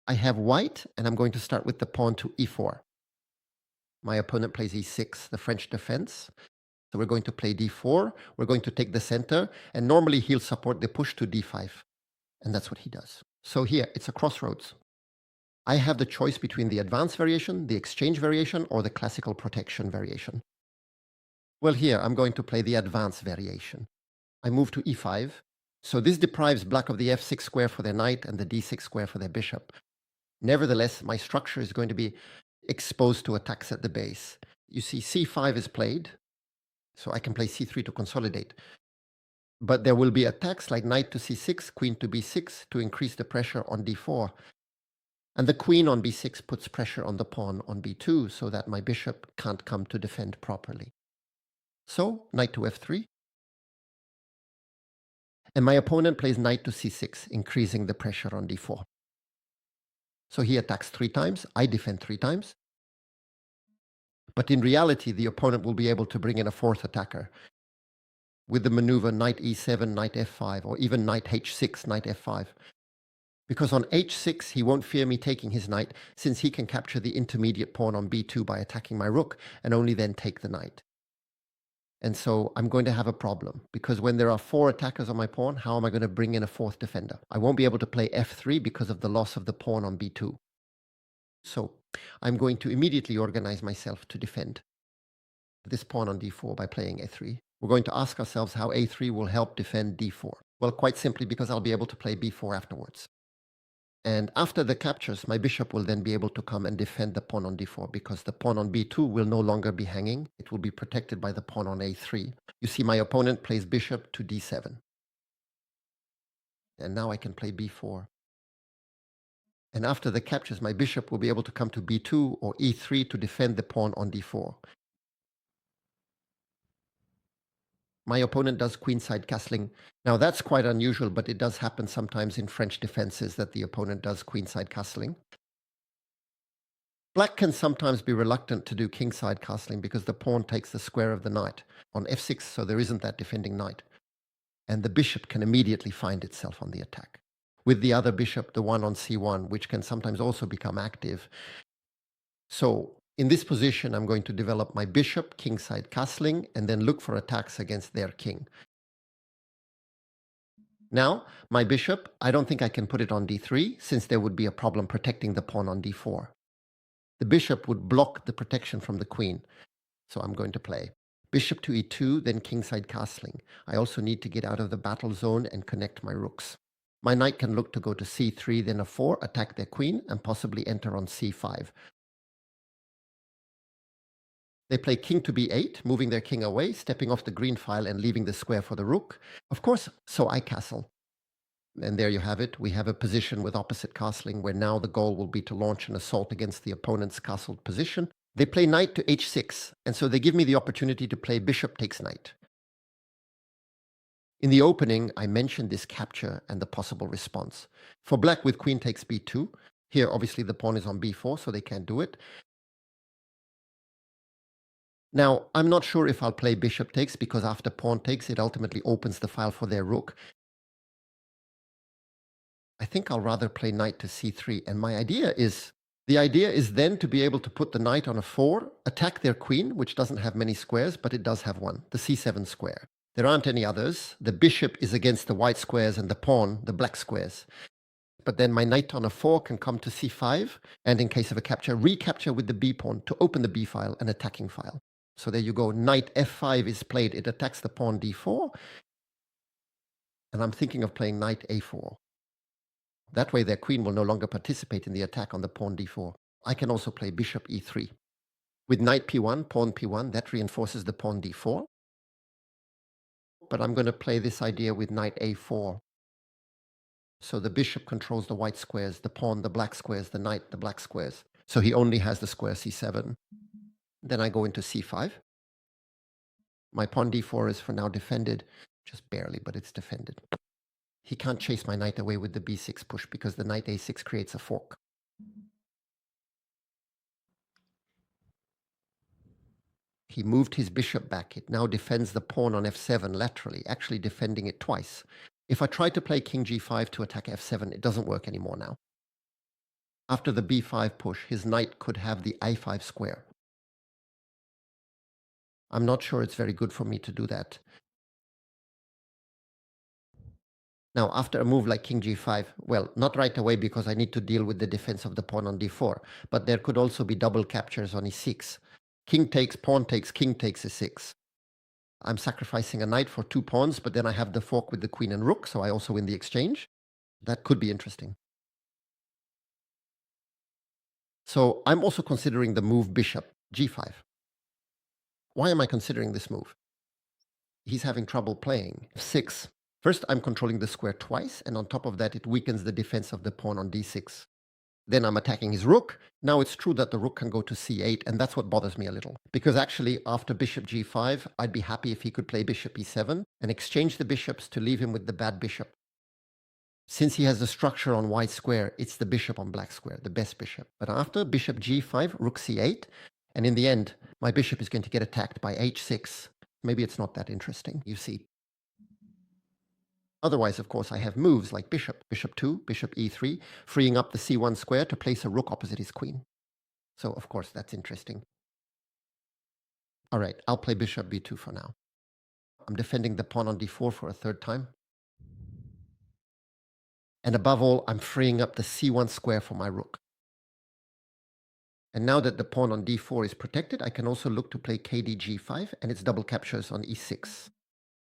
I have white, and I'm going to start with the pawn to e4. My opponent plays e6, the French defense. So we're going to play d4. We're going to take the center, and normally he'll support the push to d5. And that's what he does. So here, it's a crossroads. I have the choice between the advance variation, the exchange variation, or the classical protection variation. Well, here, I'm going to play the advance variation. I move to e5. So this deprives black of the f6 square for their knight and the d6 square for their bishop. Nevertheless, my structure is going to be exposed to attacks at the base. You see, c5 is played, so I can play c3 to consolidate. But there will be attacks like knight to c6, queen to b6 to increase the pressure on d4. And the queen on b6 puts pressure on the pawn on b2 so that my bishop can't come to defend properly. So, knight to f3. And my opponent plays knight to c6, increasing the pressure on d4. So he attacks 3 times, I defend 3 times. But in reality, the opponent will be able to bring in a 4th attacker with the maneuver knight e7, knight f5, or even knight h6, knight f5. Because on h6, he won't fear me taking his knight, since he can capture the intermediate pawn on b2 by attacking my rook, and only then take the knight. And so I'm going to have a problem, because when there are 4 attackers on my pawn, how am I going to bring in a 4th defender? I won't be able to play f3 because of the loss of the pawn on b2. So I'm going to immediately organize myself to defend this pawn on d4 by playing a3. We're going to ask ourselves how a3 will help defend d4. Well, quite simply because I'll be able to play b4 afterwards. And after the captures, my bishop will then be able to come and defend the pawn on d4 because the pawn on b2 will no longer be hanging. It will be protected by the pawn on a3. You see, my opponent plays bishop to d7. And now I can play b4. And after the captures, my bishop will be able to come to b2 or e3 to defend the pawn on d4. My opponent does queenside castling. Now that's quite unusual, but it does happen sometimes in French defenses that the opponent does queenside castling. Black can sometimes be reluctant to do kingside castling because the pawn takes the square of the knight on f6, so there isn't that defending knight. And the bishop can immediately find itself on the attack. With the other bishop, the one on c1, which can sometimes also become active. So in this position, I'm going to develop my bishop, kingside castling, and then look for attacks against their king. Now, my bishop, I don't think I can put it on d3, since there would be a problem protecting the pawn on d4. The bishop would block the protection from the queen. So I'm going to play bishop to e2, then kingside castling. I also need to get out of the battle zone and connect my rooks. My knight can look to go to c3, then a4, attack their queen, and possibly enter on c5. They play king to b8, moving their king away, stepping off the green file and leaving the square for the rook. Of course, so I castle. And there you have it. We have a position with opposite castling where now the goal will be to launch an assault against the opponent's castled position. They play knight to h6, and so they give me the opportunity to play bishop takes knight. In the opening, I mentioned this capture and the possible response. For black with queen takes b2, here obviously the pawn is on b4, so they can't do it. Now, I'm not sure if I'll play bishop takes because after pawn takes, it ultimately opens the file for their rook. I think I'll rather play knight to c3, and the idea is then to be able to put the knight on a 4, attack their queen, which doesn't have many squares, but it does have one, the c7 square. There aren't any others. The bishop is against the white squares and the pawn, the black squares. But then my knight on a 4 can come to c5, and in case of a capture, recapture with the b pawn to open the b file, an attacking file. So there you go, knight f5 is played, it attacks the pawn d4, and I'm thinking of playing knight a4. That way their queen will no longer participate in the attack on the pawn d4. I can also play bishop e3. With knight p1, pawn p1, that reinforces the pawn d4. But I'm going to play this idea with knight a4. So the bishop controls the white squares, the pawn, the black squares, the knight, the black squares. So he only has the square c7. Then I go into c5. My pawn d4 is for now defended, just barely, but it's defended. He can't chase my knight away with the b6 push because the knight a6 creates a fork. He moved his bishop back. It now defends the pawn on f7 laterally, actually defending it twice. If I try to play king g5 to attack f7, it doesn't work anymore now. After the b5 push, his knight could have the a5 square. I'm not sure it's very good for me to do that. Now, after a move like king g5, well, not right away because I need to deal with the defense of the pawn on d4, but there could also be double captures on e6. King takes, pawn takes, king takes e6. I'm sacrificing a knight for 2 pawns, but then I have the fork with the queen and rook, so I also win the exchange. That could be interesting. So I'm also considering the move bishop g5. Why am I considering this move? He's having trouble playing 6. First, I'm controlling the square twice, and on top of that, it weakens the defense of the pawn on d6. Then I'm attacking his rook. Now it's true that the rook can go to c8, and that's what bothers me a little. Because actually, after bishop g5, I'd be happy if he could play bishop e7 and exchange the bishops to leave him with the bad bishop. Since he has the structure on white square, it's the bishop on black square, the best bishop. But after bishop g5, rook c8, and in the end, my bishop is going to get attacked by h6. Maybe it's not that interesting, you see. Otherwise, of course, I have moves like bishop 2, bishop e3, freeing up the c1 square to place a rook opposite his queen. So, of course, that's interesting. All right, I'll play bishop b2 for now. I'm defending the pawn on d4 for a third time. And above all, I'm freeing up the c1 square for my rook. And now that the pawn on d4 is protected, I can also look to play kd g5, and its double captures on e6.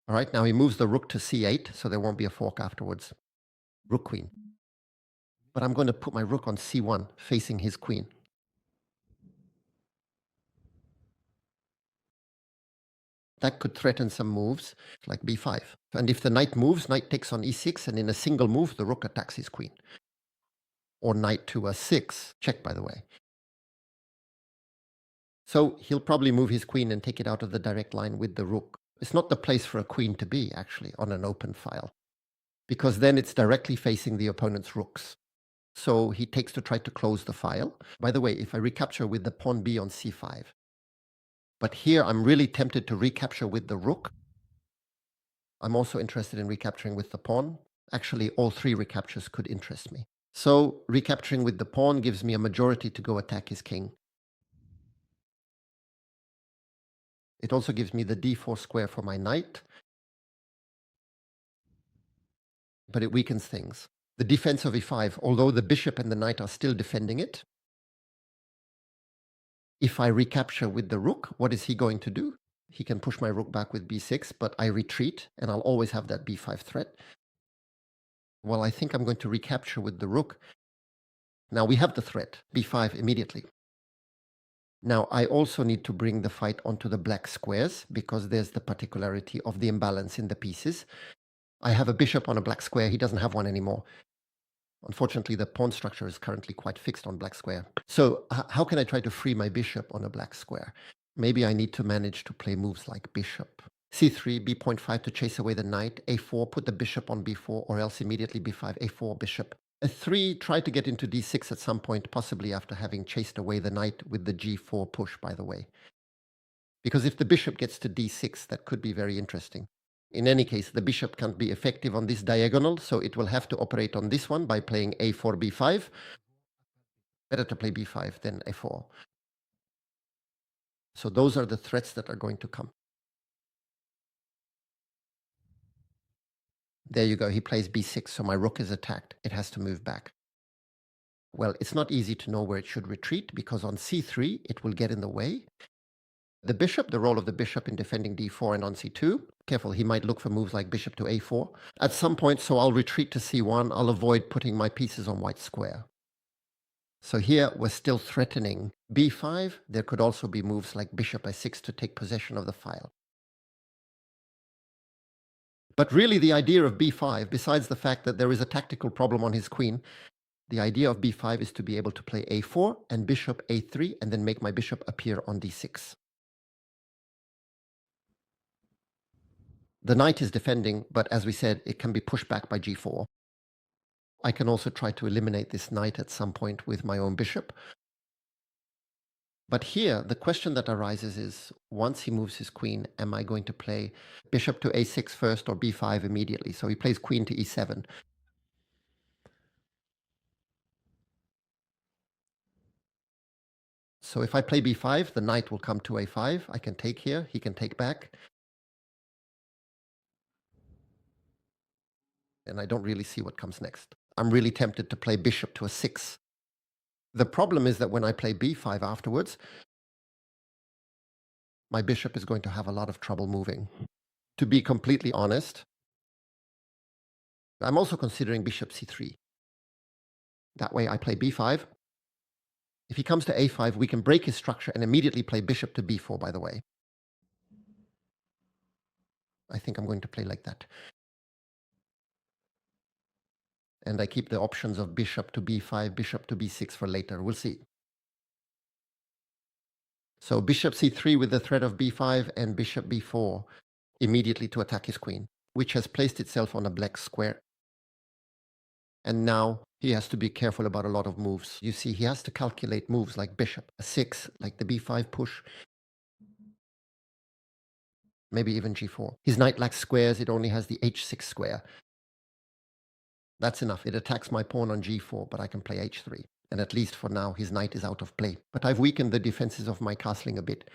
All right, now he moves the rook to c8, so there won't be a fork afterwards. Rook queen. But I'm going to put my rook on c1, facing his queen. That could threaten some moves, like b5. And if the knight moves, knight takes on e6, and in a single move, the rook attacks his queen. Or knight to a6, check by the way. So he'll probably move his queen and take it out of the direct line with the rook. It's not the place for a queen to be, actually, on an open file, because then it's directly facing the opponent's rooks. So he takes to try to close the file. By the way, if I recapture with the pawn b on c5, but here I'm really tempted to recapture with the rook. I'm also interested in recapturing with the pawn. Actually, all 3 recaptures could interest me. So recapturing with the pawn gives me a majority to go attack his king. It also gives me the d4 square for my knight, but it weakens things. The defense of e5, although the bishop and the knight are still defending it, if I recapture with the rook, what is he going to do? He can push my rook back with b6, but I retreat, and I'll always have that b5 threat. Well, I think I'm going to recapture with the rook. Now we have the threat, b5 immediately. Now, I also need to bring the fight onto the black squares, because there's the particularity of the imbalance in the pieces. I have a bishop on a black square. He doesn't have one anymore. Unfortunately, the pawn structure is currently quite fixed on black square. So how can I try to free my bishop on a black square? Maybe I need to manage to play moves like bishop c3, b.5 to chase away the knight, a4, put the bishop on b4, or else immediately b5, a4, bishop. A3, try to get into d6 at some point, possibly after having chased away the knight with the g4 push, by the way. Because if the bishop gets to d6, that could be very interesting. In any case, the bishop can't be effective on this diagonal, so it will have to operate on this one by playing a4, b5. Better to play b5 than a4. So those are the threats that are going to come. There you go. He plays b6, so my rook is attacked. It has to move back. Well, it's not easy to know where it should retreat, because on c3, it will get in the way. The bishop, the role of the bishop in defending d4 and on c2. Careful, he might look for moves like bishop to a4. At some point, so I'll retreat to c1. I'll avoid putting my pieces on white square. So here we're still threatening b5. There could also be moves like bishop a6 to take possession of the file. But really the idea of b5, besides the fact that there is a tactical problem on his queen, the idea of b5 is to be able to play a4 and bishop a3 and then make my bishop appear on d6. The knight is defending, but as we said, it can be pushed back by g4. I can also try to eliminate this knight at some point with my own bishop. But here, the question that arises is, once he moves his queen, am I going to play bishop to a6 first or b5 immediately? So he plays queen to e7. So if I play b5, the knight will come to a5. I can take here. He can take back. And I don't really see what comes next. I'm really tempted to play bishop to a6. The problem is that when I play b5 afterwards, my bishop is going to have a lot of trouble moving. To be completely honest, I'm also considering bishop c3. That way I play b5. If he comes to a5, we can break his structure and immediately play bishop to b4, by the way. I think I'm going to play like that. And I keep the options of bishop to b5, bishop to b6 for later. We'll see. So bishop c3 with the threat of b5 and bishop b4 immediately to attack his queen, which has placed itself on a black square. And now he has to be careful about a lot of moves. You see, he has to calculate moves like bishop, a6, like the b5 push, maybe even g4. His knight lacks squares. It only has the h6 square. That's enough. It attacks my pawn on g4, but I can play h3. And at least for now, his knight is out of play. But I've weakened the defenses of my castling a bit.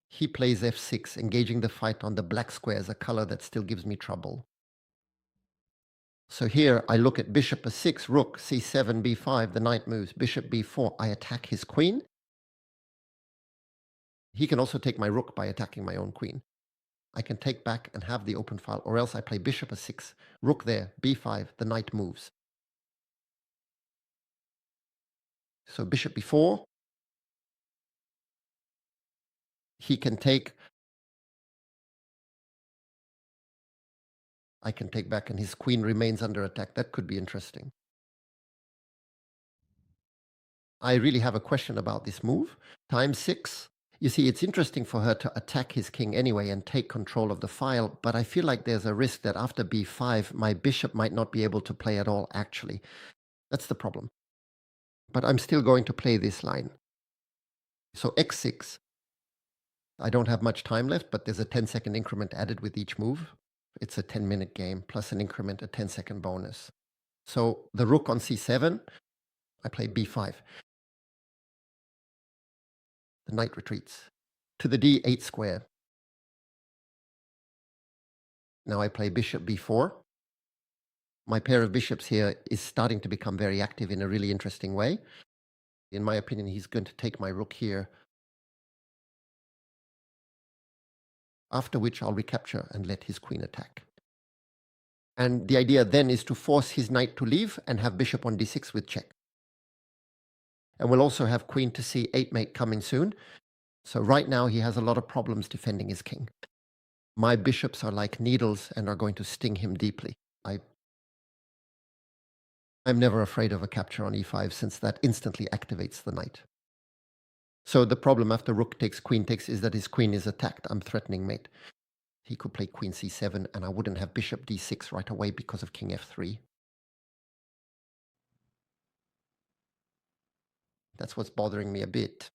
He plays f6, engaging the fight on the black squares, a color that still gives me trouble. So here I look at bishop a6, rook, c7, b5, the knight moves, bishop b4, I attack his queen. He can also take my rook by attacking my own queen. I can take back and have the open file, or else I play bishop a6, rook there, b5, the knight moves. So bishop b4, he can take, I can take back and his queen remains under attack. That could be interesting. I really have a question about this move. Time 6. You see, it's interesting for her to attack his king anyway and take control of the file, but I feel like there's a risk that after b5, my bishop might not be able to play at all, actually. That's the problem. But I'm still going to play this line. So x6. I don't have much time left, but there's a 10-second increment added with each move. It's a 10-minute game, plus an increment, a 10-second bonus. So the rook on c7, I play b5. The knight retreats to the d8 square. Now I play bishop b4. My pair of bishops here is starting to become very active in a really interesting way. In my opinion, he's going to take my rook here, after which I'll recapture and let his queen attack. And the idea then is to force his knight to leave and have bishop on d6 with check. And we'll also have queen to c8 mate coming soon. So right now he has a lot of problems defending his king. My bishops are like needles and are going to sting him deeply. I'm never afraid of a capture on e5 since that instantly activates the knight. So the problem after rook takes, queen takes is that his queen is attacked. I'm threatening mate. He could play queen c7 and I wouldn't have bishop d6 right away because of king f3. That's what's bothering me a bit.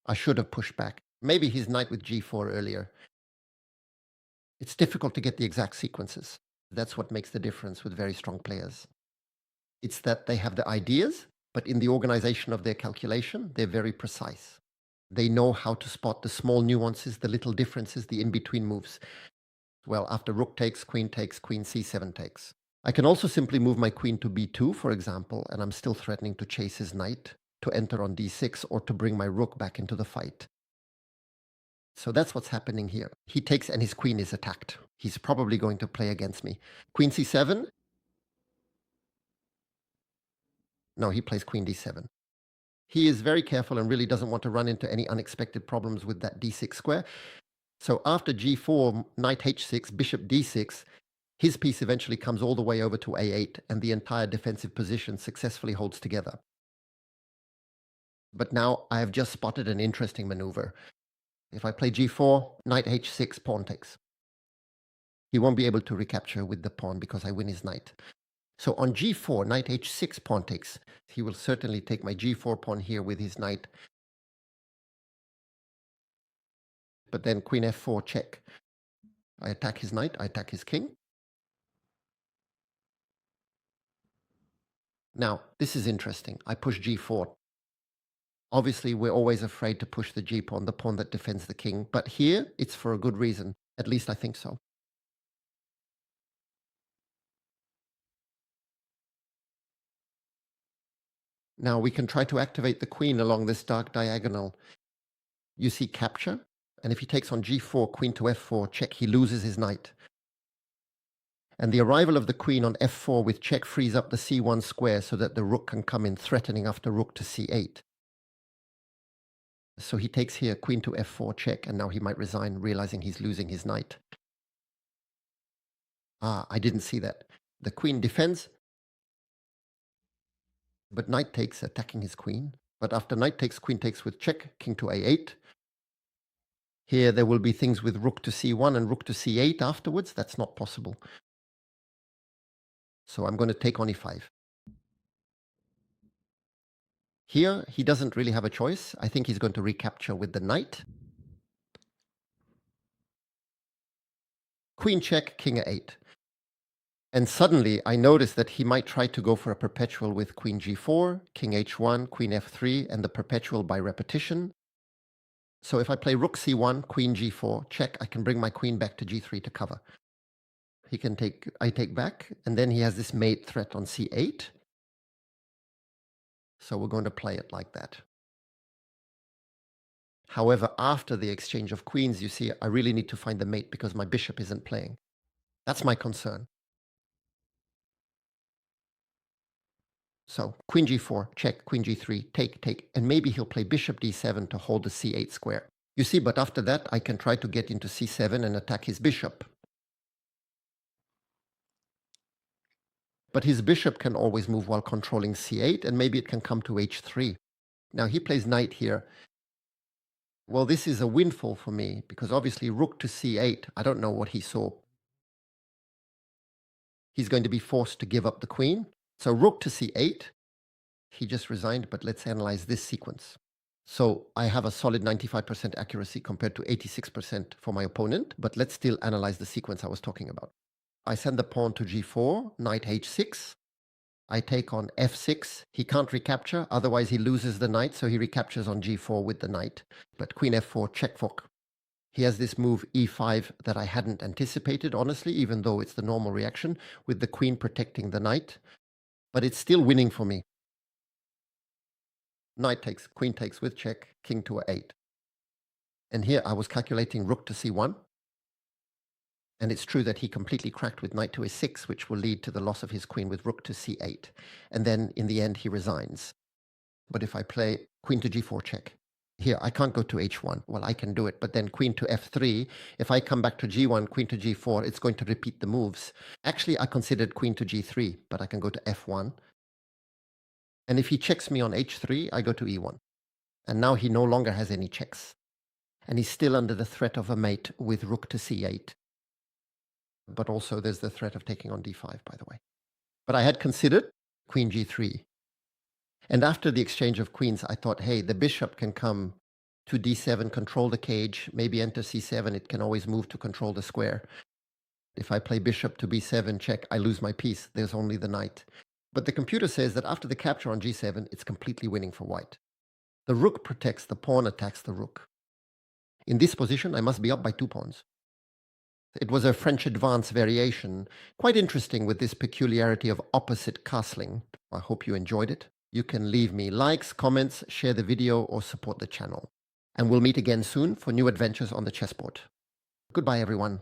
I should have pushed back. Maybe his knight with g4 earlier. It's difficult to get the exact sequences. That's what makes the difference with very strong players. It's that they have the ideas, but in the organization of their calculation, they're very precise. They know how to spot the small nuances, the little differences, the in-between moves. Well, after rook takes, queen c7 takes. I can also simply move my queen to b2, for example, and I'm still threatening to chase his knight, to enter on d6, or to bring my rook back into the fight. So that's what's happening here. He takes and his queen is attacked. He's probably going to play against me. Queen c7. No, he plays queen d7. He is very careful and really doesn't want to run into any unexpected problems with that d6 square. So after g4, knight h6, bishop d6, his piece eventually comes all the way over to a8, and the entire defensive position successfully holds together. But now I have just spotted an interesting maneuver. If I play g4, knight h6, pawn takes. He won't be able to recapture with the pawn because I win his knight. So on g4, knight h6, pawn takes. He will certainly take my g4 pawn here with his knight. But then queen f4, check. I attack his knight, I attack his king. Now, this is interesting. I push g4. Obviously, we're always afraid to push the g-pawn, the pawn that defends the king. But here, it's for a good reason. At least I think so. Now, we can try to activate the queen along this dark diagonal. You see capture. And if he takes on g4, queen to f4, check, he loses his knight. And the arrival of the queen on f4 with check frees up the c1 square so that the rook can come in threatening after rook to c8. So he takes here queen to f4 check, and now he might resign, realizing he's losing his knight. Ah, I didn't see that. The queen defends, but knight takes, attacking his queen. But after knight takes, queen takes with check, king to a8. Here there will be things with rook to c1 and rook to c8 afterwards. That's not possible. So I'm going to take on e5. Here, he doesn't really have a choice. I think he's going to recapture with the knight. Queen check, king a8. And suddenly, I noticed that he might try to go for a perpetual with queen g4, king h1, queen f3, and the perpetual by repetition. So if I play rook c1, queen g4, check, I can bring my queen back to g3 to cover. He can take, I take back, and then he has this mate threat on c8. So we're going to play it like that. However, after the exchange of queens, you see, I really need to find the mate because my bishop isn't playing. That's my concern. So queen g4, check, queen g3, take, and maybe he'll play bishop d7 to hold the c8 square. You see, but after that, I can try to get into c7 and attack his bishop. But his bishop can always move while controlling c8, and maybe it can come to h3. Now he plays knight here. Well, this is a windfall for me, because obviously rook to c8, I don't know what he saw. He's going to be forced to give up the queen. So rook to c8, he just resigned, but let's analyze this sequence. So I have a solid 95% accuracy compared to 86% for my opponent, but let's still analyze the sequence I was talking about. I send the pawn to g4, knight h6. I take on f6. He can't recapture, otherwise he loses the knight, so he recaptures on g4 with the knight. But queen f4, check fork. He has this move e5 that I hadn't anticipated, honestly, even though it's the normal reaction, with the queen protecting the knight. But it's still winning for me. Knight takes, queen takes with check, king to a8. And here I was calculating rook to c1. And it's true that he completely cracked with knight to a6, which will lead to the loss of his queen with rook to c8. And then in the end, he resigns. But if I play queen to g4 check, here I can't go to h1. Well, I can do it, but then queen to f3. If I come back to g1, queen to g4, it's going to repeat the moves. Actually, I considered queen to g3, but I can go to f1. And if he checks me on h3, I go to e1. And now he no longer has any checks. And he's still under the threat of a mate with rook to c8. But also there's the threat of taking on d5, by the way. But I had considered queen g3. And after the exchange of queens, I thought, hey, the bishop can come to d7, control the cage, maybe enter c7. It can always move to control the square. If I play bishop to b7, check, I lose my piece. There's only the knight. But the computer says that after the capture on g7, it's completely winning for white. The rook protects, the pawn attacks the rook. In this position, I must be up by 2 pawns. It was a French advance variation, quite interesting with this peculiarity of opposite castling. I hope you enjoyed it. You can leave me likes, comments, share the video, or support the channel. And we'll meet again soon for new adventures on the chessboard. Goodbye, everyone.